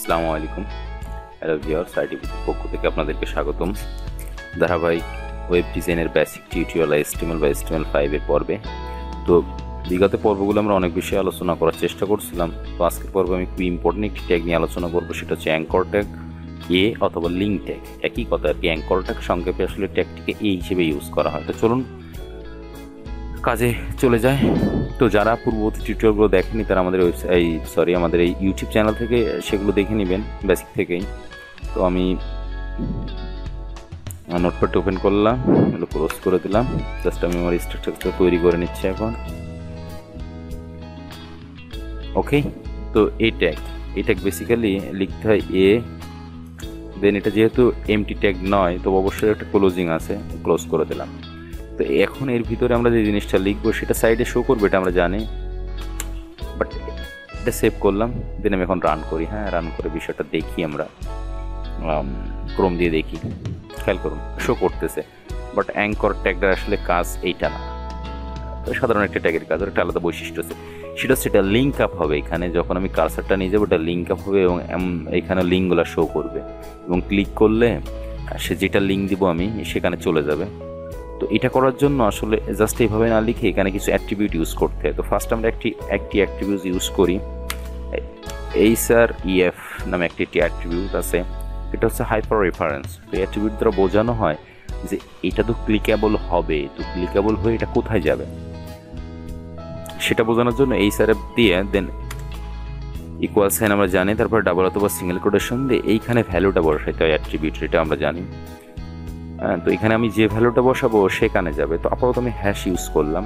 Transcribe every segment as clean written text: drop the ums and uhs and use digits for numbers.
আসসালামু আলাইকুম। Hello viewers, আইটিভির পক্ষ থেকে আপনাদেরকে স্বাগতম ধারাবাহিক ওয়েব ডিজাইনের বেসিক টিউটোরিয়াল HTML বা HTML5 এর পর্বে। তো বিগত পর্বগুলো আমরা অনেক বেশি আলোচনা করার চেষ্টা করছিলাম। তো আজকের পর্বে আমি খুব ইম্পর্টেন্ট একটি ট্যাগ নিয়ে আলোচনা করবো, সেটা হচ্ছে অ্যাঙ্কর ট্যাগ অথবা লিঙ্ক ট্যাগ। একই কথা আর কি, অ্যাঙ্কর ট্যাগ সংক্ষেপে আসলে ট্যাগটিকে হিসেবে ইউজ করা হয়। তো চলুন কাজে চলে যায়। তো যারা পূর্ববর্তী টিউটোরিয়ালগুলো দেখেনি তারা আমাদের আমাদের এই ইউটিউব চ্যানেল থেকে সেগুলো দেখে নেবেন বেসিক থেকেই। তো আমি নোটপ্যাড ওপেন করলাম, এগুলো ক্লোজ করে দিলাম। জাস্ট আমি আমার স্ট্রাকচারটা তৈরি করে নিচ্ছি এখন। ওকে, তো এই ট্যাগ বেসিক্যালি লিখতে হয় দেন এটা যেহেতু এমটি ট্যাগ নয়, তো অবশ্যই একটা ক্লোজিং আছে, ক্লোজ করে দিলাম। তো এখন এর ভিতরে আমরা যে জিনিসটা লিখবো সেটা সাইডে শো করবে, এটা আমরা জানি, বাট এটা সেভ করলাম। দেন আমি এখন রান করি। রান করে বিষয়টা দেখি, আমরা ক্রোম দিয়ে দেখি। খেয়াল করুন, শো করতেছে, বাট অ্যাঙ্কর ট্যাগটার আসলে কাজ এইটা না। সাধারণ একটা ট্যাগের কাজ, একটা আলাদা বৈশিষ্ট্য আছে, সেটা লিঙ্ক আপ হবে। এখানে যখন আমি কার্সারটা নিয়ে যাবো, ওটা লিঙ্ক আপ হবে এবং এখানে লিঙ্কগুলো শো করবে এবং ক্লিক করলে সে যেটা লিঙ্ক দিব আমি সেখানে চলে যাবে। তো এটা করার জন্য আসলে জাস্ট এইভাবে না লিখে এখানে কিছু অ্যাট্রিবিউট ইউজ করতে হয়। তো ফার্স্ট আমরা একটি অ্যাট্রিবিউট ইউজ করি। EF নামে একটি অ্যাট্রিবিউট আছে, এটা হচ্ছে হাইপার রেফারেন্স। তো অ্যাট্রিবিউট দ্বারা বোঝানো হয় যে এটা তো ক্লিকেবল হবে, তো ক্লিকেবল হয়ে এটা কোথায় যাবে সেটা বোঝানোর জন্য দিয়ে দেন ইকুয়াল সাইন আমরা জানি, তারপর ডাবল অথবা সিঙ্গেল কোটেশন দিয়ে এইখানে ভ্যালুটা বসাইতে হয় অ্যাট্রিবিউট, এটা আমরা জানি। তো এখানে আমি যে ভ্যালুটা বসাবো সেখানে যাবে। তো আপাতত আমি হ্যাশ ইউজ করলাম,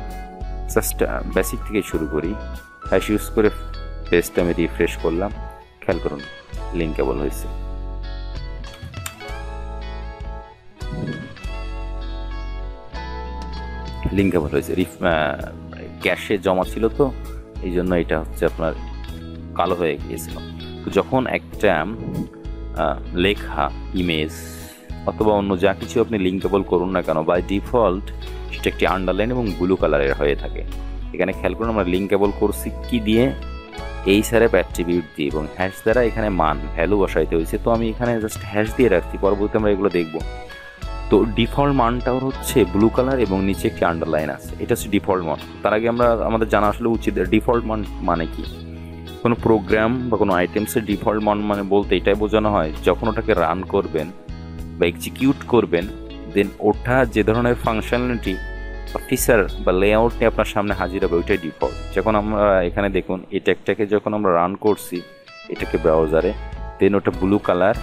জাস্ট বেসিক থেকে শুরু করি। হ্যাশ ইউজ করে পেজটা আমি রিফ্রেশ করলাম। খেয়াল করুন, লিঙ্কেবল হয়েছে। ক্যাশে জমা ছিল, তো এই জন্য এটা হচ্ছে আপনার কালো হয়ে গিয়েছিল। তো যখন একটা লেখা, ইমেজ অথবা অন্য যা কিছু আপনি লিঙ্কেবল করুন না কেন, বাই ডিফল্ট সেটা একটি আন্ডারলাইন এবং ব্লু কালারের হয়ে থাকে। এখানে খেয়াল করুন, আমরা লিঙ্কেবল করছি কি দিয়ে, অ্যাট্রিবিউট দিয়ে এবং হ্যাশ দ্বারা এখানে মান ভ্যালু বসাইতে হয়েছে। তো আমি এখানে জাস্ট হ্যাশ দিয়ে রাখছি, পরবর্তী আমরা এগুলো দেখব। তো ডিফল্ট মানটাও হচ্ছে ব্লু কালার এবং নিচে একটি আন্ডারলাইন আছে, এটা হচ্ছে ডিফল্ট মান। তার আগে আমাদের জানা আসলে উচিত ডিফল্ট মান মানে কি। কোনো প্রোগ্রাম বা কোনো আইটেমসের ডিফল্ট মান মানে বলতে এটাই বোঝানো হয়, যখন ওটাকে রান করবেন বা এক্সিকিউট করবেন, দেন ওটা যে ধরনের ফাংশনালিটি বা ফিচার বা লেআউট নিয়ে আপনার সামনে হাজির হবে, ওইটাই ডিফল্ট। যখন আমরা এখানে দেখুন এই ট্যাগটাকে যখন আমরা রান করছি এটাকে ব্রাউজারে, দেন ওটা ব্লু কালার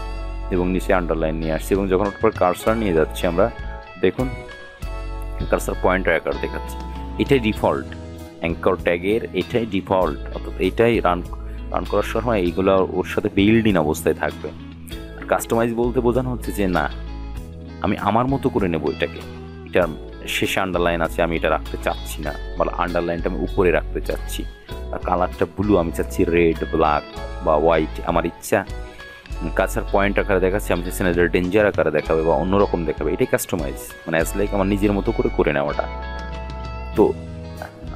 এবং নিচে আন্ডারলাইন নিয়ে আসছে, এবং যখন ওটার পর কার্সার নিয়ে যাচ্ছি আমরা, দেখুন কার্সার পয়েন্টার আকার দেখাচ্ছে। এটাই ডিফল্ট অ্যাঙ্কর ট্যাগের, এটাই ডিফল্ট। অর্থাৎ এটাই রান করার সময় এইগুলো ওর সাথে বিল্ড ইন অবস্থায় থাকবে। আর কাস্টমাইজ বলতে বোঝানো হচ্ছে যে না, আমি আমার মতো করে নেব এটাকে, এটা শেষে আন্ডারলাইন আছে আমি এটা রাখতে চাচ্ছি না, বা আন্ডারলাইনটা আমি উপরে রাখতে চাচ্ছি, আর কালারটা ব্লু আমি চাচ্ছি রেড, ব্ল্যাক বা হোয়াইট, আমার ইচ্ছা। কাছার পয়েন্ট আকারে দেখাচ্ছে, আমি চাচ্ছি না এটা ডেঞ্জার আকারে দেখাবে বা অন্যরকম দেখাবে। এটাই কাস্টমাইজ, মানে অ্যাজ লাইক আমার নিজের মতো করে নেওয়াটা। তো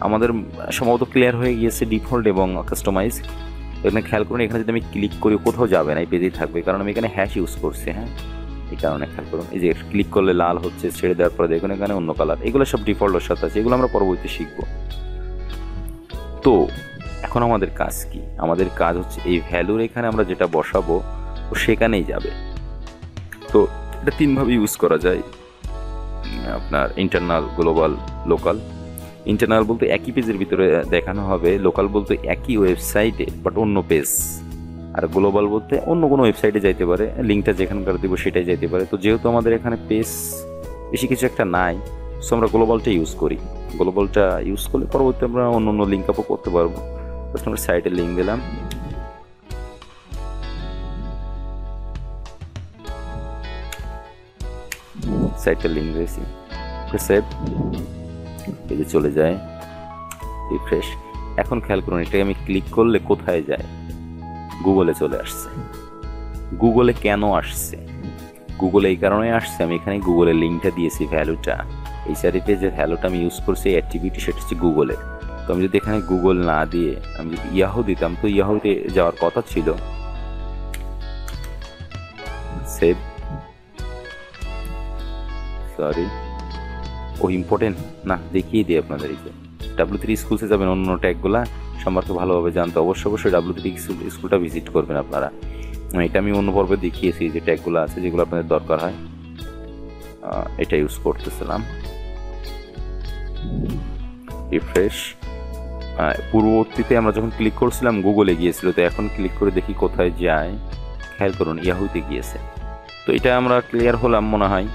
আমাদের সম্ভবত ক্লিয়ার হয়ে গিয়েছে ডিফল্ট এবং কাস্টমাইজ। এখানে খেয়াল করুন, এখানে যদি আমি ক্লিক করি কোথাও যাবে না, এই পেজেই থাকবে, কারণ আমি এখানে হ্যাশ ইউজ করছি। এই কারণে খেয়াল করুন, এই যে ক্লিক করলে লাল হচ্ছে, ছেড়ে দেওয়ার পরে দেখুন এখানে অন্য কালার। এগুলো সব ডিফল্টের সাথে আছে, এগুলো আমরা পরবর্তী শিখবো। তো এখন আমাদের কাজ কি? আমাদের কাজ হচ্ছে এই ভ্যালুর এখানে আমরা যেটা বসাবো ও সেখানেই যাবে। তো এটা তিনভাবে ইউজ করা যায় আপনার: ইন্টারনাল, গ্লোবাল, লোকাল। ইন্টারনাল বলতে একই পেজের ভিতরে দেখানো হবে, লোকাল বলতে একই ওয়েবসাইটে বাট অন্য পেজ, আর গ্লোবাল বলতে অন্য কোনো ওয়েবসাইটে যাইতে পারে, লিঙ্কটা যেখানকার দিব সেটাই যাইতে পারে। তো যেহেতু আমাদের এখানে পেজ বেশি কিছু একটা নাই, সো আমরা গ্লোবালটা ইউজ করি। গ্লোবালটা ইউজ করলে পরবর্তী আমরা অন্য লিঙ্ক আপও করতে পারবো। জাস্ট আমরা সাইটে লিঙ্ক দিলাম, সাইটে লিঙ্ক দিয়েছি, সেভ, পেজে চলে যায়, রিফ্রেশ। এখন খেয়াল করুন, এটাকে আমি ক্লিক করলে কোথায় যায়? গুগলে চলে আসছে। গুগলে কেন আসছে? গুগলে এই কারণে আসছে, আমি এখানে গুগলের লিঙ্কটা দিয়েছি, ভ্যালুটা এইচআরইতে যে ভ্যালুটা আমি ইউজ করছি অ্যাট্রিবিউট, সেটা হচ্ছে গুগলের। তো আমি যদি এখানে গুগল না দিয়ে আমি যদি ইয়াহু দিতাম, তো ইয়াহুতে যাওয়ার কথা ছিল, সেভ, সরি ও ইম্পর্টেন্ট না, দেখিয়ে দিই আপনাদের। এই যে W3 স্কুলসে যাবেন, অন্য ট্যাগগুলা সম্পর্কে ভালোভাবে জানতে অবশ্যই W3 স্কুলটা ভিজিট করবেন আপনারা। এটা আমি অন্য পর্বে দেখিয়েছি যে ট্যাগগুলো আছে যেগুলো আপনাদের দরকার হয়, এটা ইউজ করতেছিলাম। রিফ্রেশ। পূর্ববর্তীতে আমরা যখন ক্লিক করছিলাম গুগলে গিয়েছিল, তো এখন ক্লিক করে দেখি কোথায় যায়, খেয়াল করুন ইয়াহুতে গিয়েছে। তো এটা আমরা ক্লিয়ার হলাম মনে হয়,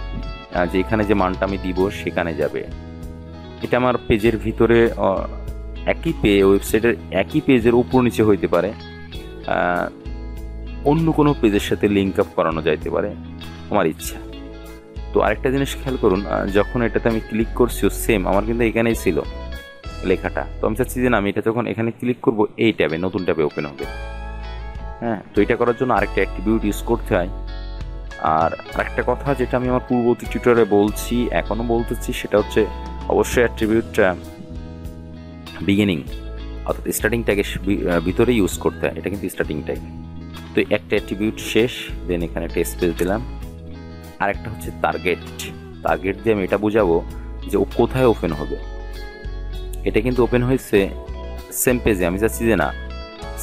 যে এখানে যে মানটা আমি দিব সেখানে যাবে। এটা আমার পেজের ভিতরে একই ওয়েবসাইটের একই পেজের উপর নিচে হইতে পারে, অন্য কোনো পেজের সাথে লিঙ্ক আপ করানো যাইতে পারে, আমার ইচ্ছা। তো আরেকটা জিনিস খেয়াল করুন, যখন এটাতে আমি ক্লিক করছি সেম আমার কিন্তু এখানেই ছিল লেখাটা। তো আমি চাচ্ছি যে আমি এটা যখন এখানে ক্লিক করব এই ট্যাবে, নতুন ট্যাবে ওপেন হবে। হ্যাঁ, তো এটা করার জন্য আরেকটা অ্যাট্রিবিউট ইউজ করতে হয়। আর আরেকটা কথা যেটা আমি আমার পূর্ববর্তী টিউটোরিয়ালে বলছি, এখনও বলতেছি, সেটা হচ্ছে অবশ্যই অ্যাট্রিবিউটটা বিগিনিং অর্থাৎ স্টার্টিং ট্যাগের ভিতরে ইউজ করতে হয়। এটা কিন্তু স্টার্টিং ট্যাগ। তো একটা অ্যাট্রিবিউট শেষ, দেন এখানে একটা স্পেস দিলাম। আরেকটা হচ্ছে টার্গেট দিয়ে আমি এটা বোঝাবো যে ও কোথায় ওপেন হবে। এটা কিন্তু ওপেন হয়েছে সেম পেজে, আমি চাচ্ছি যে না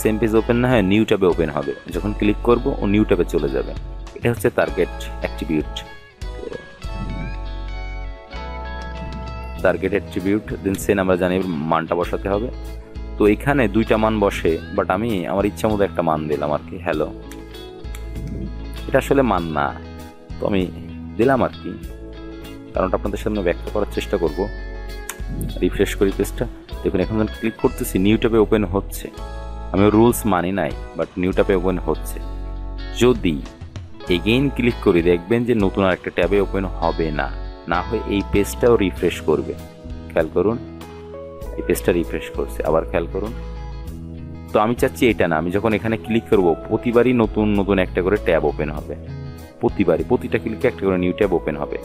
সেম পেজ ওপেন না হয় নিউ ট্যাবে ওপেন হবে। যখন ক্লিক করব ও নিউ ট্যাবে চলে যাবে। এটা হচ্ছে টার্গেট অ্যাট্রিবিউট। দেন সেন আমরা জানি মানটা বসাতে হবে। তো এখানে দুইটা মান বসে, বাট আমি আমার ইচ্ছা মতো একটা মান দিলাম আর কি, হ্যালো। এটা আসলে মান না, তো আমি দিলাম আর কি, কারণটা আপনাদের সামনে ব্যাখ্যা করার চেষ্টা করব। রিফ্রেশ করি পেজটা, দেখুন এখন যখন ক্লিক করতেছি নিউ ট্যাবে ওপেন হচ্ছে। আমি রুলস মানি নাই, বাট নিউ ট্যাবে ওপেন হচ্ছে। যদি এগেইন ক্লিক করি দেখবেন যে নতুন আরেকটা ট্যাবে ওপেন হবে না, না হয় এই পেজটাও রিফ্রেশ করবে। খেয়াল করুন এই পেজটা রিফ্রেশ করছে, আবার খেয়াল করুন। তো আমি চাচ্ছি এটা না, আমি যখন এখানে ক্লিক করব প্রতিবারই নতুন নতুন একটা করে ট্যাব ওপেন হবে, প্রতিটা ক্লিকে একটা করে নিউ ট্যাব ওপেন হবে,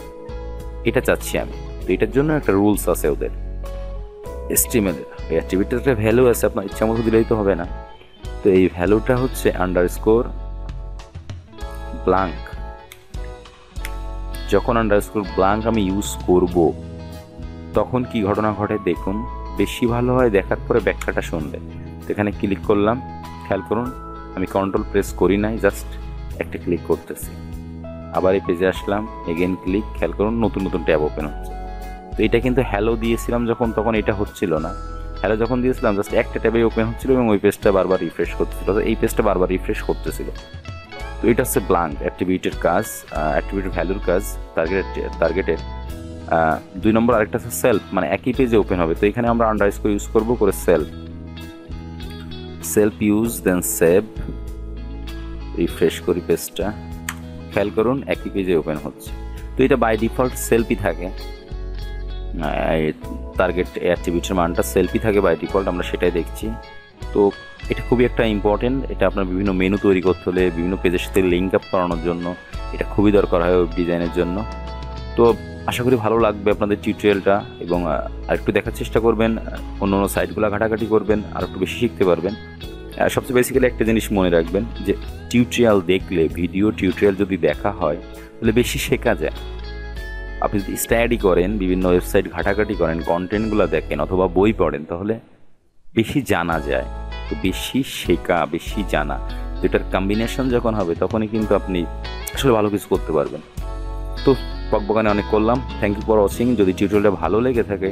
এটা চাচ্ছি আমি। তো এটার জন্য একটা রুলস আছে ওদের HTML এর। এই অ্যাট্রিবিউটের ভ্যালু আছে, আপনার ইচ্ছা মতো দিলেই তো হবে না। তো এই ভ্যালুটা হচ্ছে আন্ডারস্কোর ব্ল্যাঙ্ক। যখন আন্ডারস্কোর ব্ল্যাঙ্ক আমি ইউজ করব তখন কি ঘটনা ঘটে দেখুন, বেশি ভালো হয় দেখার পরে ব্যাখ্যাটা শুনলে। তো এখানে ক্লিক করলাম, খেয়াল করুন আমি কন্ট্রোল প্রেস করি নাই, জাস্ট একটা ক্লিক করতেছি। আবার এই পেজে আসলাম, এগেন ক্লিক, খেয়াল করুন নতুন নতুন ট্যাব ওপেন হচ্ছে। তো এটা কিন্তু হ্যালো দিয়েছিলাম যখন, তখন এটা হচ্ছিল না। হ্যালো যখন দিয়েছিলাম জাস্ট একটা ট্যাবে ওপেন হচ্ছিল এবং ওই পেজটা বারবার রিফ্রেশ করতেছিল, এই পেজটা বারবার রিফ্রেশ করতেছিল। তো এটা হচ্ছে ব্ল্যাঙ্ক অ্যাট্রিবিউটের কাজ, অ্যাট্রিবিউটের ভ্যালুর কাজ টার্গেটের। 2 নম্বর আরেকটা আছে সেলফ, মানে একই পেজে ওপেন হবে। তো এখানে আমরা আন্ডারস্কোর ইউজ করবো করে সেলফ ইউজ, দেন সেভ, রিফ্রেশ করি পেজটা, খেয়াল করুন একই পেজে ওপেন হচ্ছে। তো এটা বাই ডিফল্ট সেলফই থাকে, টার্গেট অ্যাট্রিবিউটের মানটা সেলফই থাকে বাই ডিফল্ট, আমরা সেটাই দেখছি। তো এটা খুবই একটা ইম্পর্টেন্ট, এটা আপনার বিভিন্ন মেনু তৈরি করতে হলে, বিভিন্ন পেজের সাথে লিঙ্ক আপ করানোর জন্য এটা খুবই দরকার হয় ওয়েব ডিজাইনের জন্য। তো আশা করি ভালো লাগবে আপনাদের টিউটোরিয়ালটা, এবং আরেকটু দেখার চেষ্টা করবেন, অন্য অন্য সাইটগুলো ঘাটাঘাটি করবেন, আর একটু বেশি শিখতে পারবেন। সবচেয়ে বেসিক্যালি একটা জিনিস মনে রাখবেন যে টিউটোরিয়াল দেখলে, ভিডিও টিউটোরিয়াল যদি দেখা হয় তাহলে বেশি শেখা যায়। আপনি যদি স্টাডি করেন, বিভিন্ন ওয়েবসাইট ঘাটাঘাটি করেন, কন্টেন্টগুলো দেখেন অথবা বই পড়েন, তাহলে বেশি জানা যায়। তো বেশি শেখা, বেশি জানা, দুটার কম্বিনেশন যখন হবে তখনই কিন্তু আপনি আসলে ভালো কিছু করতে পারবেন। তো বকবকানে অনেক করলাম, থ্যাংক ইউ ফর ওয়াচিং। যদি টিউটোরিয়ালটা ভালো লেগে থাকে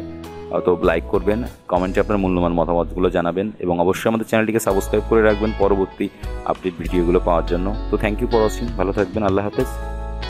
তো লাইক করবেন, কমেন্টে আপনার মূল্যবান মতামতগুলো জানাবেন, এবং অবশ্যই আমাদের চ্যানেলটিকে সাবস্ক্রাইব করে রাখবেন পরবর্তী আপডেট ভিডিওগুলো পাওয়ার জন্য। তো থ্যাংক ইউ ফর ওয়াচিং, ভালো থাকবেন, আল্লাহ হাফেজ।